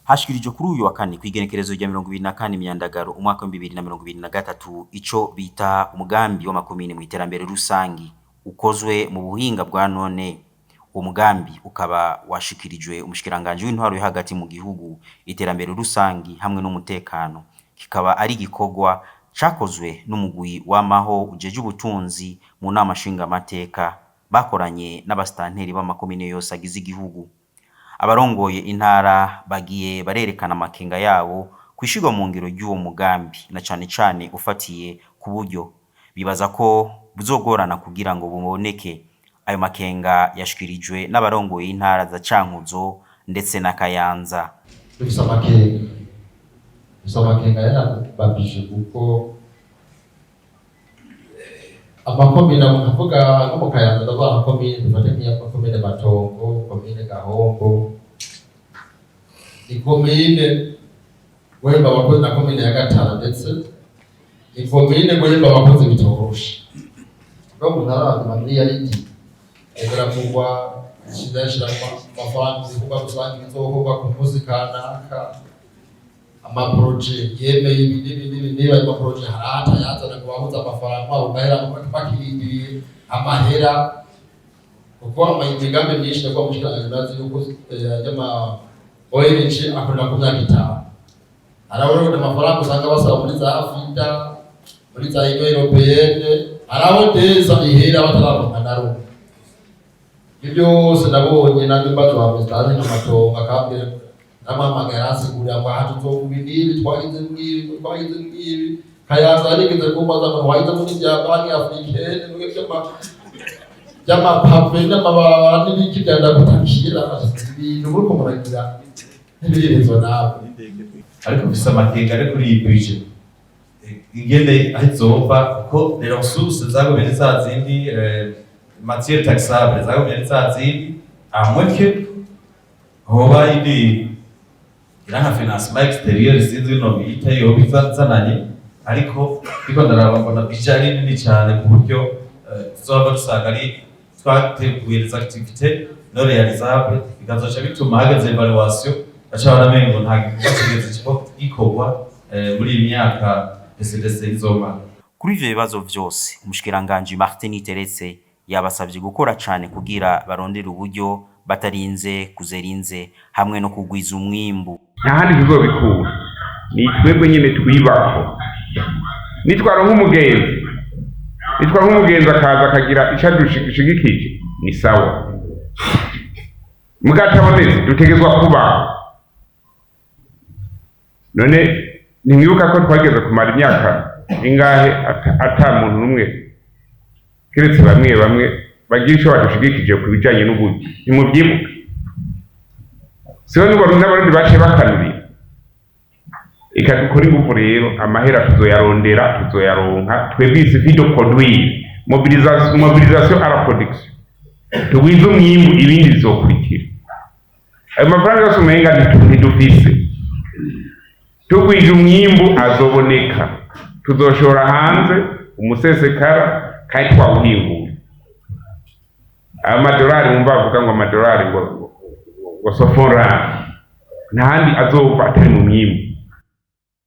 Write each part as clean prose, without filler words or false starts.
Hashikirijwe kuri uyu wa kane kw'igenekerezo rya 24 Myandagaro umwaka wa 2023 ico bita umugambi w'amakomine mu iterambere rusangi ukozwe mu buhinga bwa none. Uwo mugambi ukaba washikirijwe umushikiranganje w'intwaro yo hagati mu gihugu, iterambere rusangi hamwe n'umutekano. Kikaba ari gikorwa cakozwe n'umugwi w'amaho ujeje ubutunzi mu nama nshinga mateka bakoranye n'abastanteri b'amakomine yose agize igihugu. Abarongoye intara bagiye barerekana amakenga yabo kwishirwa mu ngiro ry'uwo mugambi, na cane cane ufatiye ku buryo bibaza ko buzogorana kugira ngo buboneke. Ayo makenga yashikirijwe n'abarongoye intara za Cankuzo ndetse na Kayanza. Dufise amakenga yababije kuko amakomine avuga nko mu Kayanza ndavuga amakomine dufate nk'amakomine Matongo, komine Gahombo, ikomine Gwemba abakozi na komine ya Gatara, ndetse ikomine Gwemba abakozi bitoroshe. No mu ntara y'Amajyaruguru egeravugwa kidashira amafaranga kuba rusange bizokorwa ku muzi kanaka, amaproje yemeye ibindi niba amaproje harata yazana ngo bahuza amafaranga abo bahera bakirindiriye amahera kuko imigambi myinshi yo gushikana nazi yuko y'ama ONG akorera ku myaka 5. Arabona amafaranga usanga basaba muri za Afrika, muri za Union Européenne, arabo deza ihera batararonka naro. Ibyo byose nabonye n'imbazo bamestanye n'amatongo akambye namamagara asigura ngo hatu to kubiniri twagize ngibi Kayanza arigeze kubaza ngo wayize muri bya banki africaine n'ibyo byama pave n'amabara n'ibiki byanda gutakira ibintu buriko muragira n'ibirezo nabo. Ariko bisa amakenga ari kuri iyi budget ingene ahizova ko les ressources zagomene za zindi matière taxable zagomene za zindi amweke hoba indi iranga financement extérieur sinzi no bita yo bizananye, ariko biko ndaraba mbona bijari nini cyane ku buryo tuzoba dusanga ari twateguye les activités no réalisables, bikazoca bituma hageze evaluation acabana mengo nta gikorwa cyo gikorwa muri imyaka SDC izoma. Kuri ivyo bibazo vyose umushikiranganje Martin Teretse yabasavye gukora cane kugira barondera uburyo batarinze kuzerinze hamwe no kugwiza umwimbu. Ntahandi tuzobikura ni twebwe nyene twibako. Nitwara nk'umugenzi akaza akagira icadushigikije ni sawa, mugataboneze dutegezwa kubaho. None nimwibuka ko twageze kumara imyaka ingahe ata muntu numwe kiretse bamwe bagira ico badushigikije ku bijanye n'ubundi, nimubyibuka. Siho n'abarundi bace bakanurira ikadukora ingufu rero amahera tuzoyaronka twebwe isi de produire mobilisation à la production tugwiza umwimbu ibindi bizokurikira. Ayo mafaranga yose umenga ntidufise, tugwije umwimbu azoboneka, tuzoshora hanze umusesekara kandi twawuhinguye. Amadolari mumva bavuga ngo amadolari ngo sofora ntahandi azova atari mu mwimbu.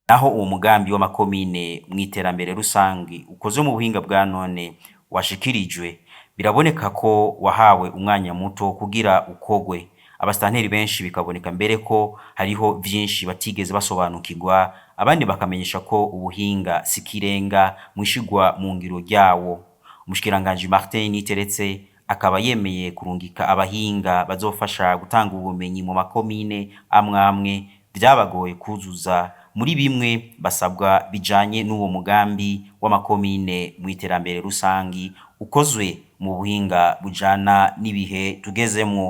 Aho uwo mugambi w'amakomine mu iterambere rusangi ukoze mu buhinga bwa none washikirijwe, biraboneka ko wahawe umwanya muto kugira ukogwe. Abastanteri benshi bikaboneka mbere ko hariho vyinshi batigeze basobanukirwa, abandi bakamenyesha ko ubuhinga sikirenga mwishigwa mu ngiro ryawo. Umushikiranganje Martin Teretse akaba yemeye kurungika abahinga bazofasha gutanga ubumenyi mu makomine amwe byabagoye kuzuza muri bimwe basabwa bijanye n'uwo mugambi w'amakomine mu iterambere rusangi ukozwe mu buhinga bujana n'ibihe tugezemwo.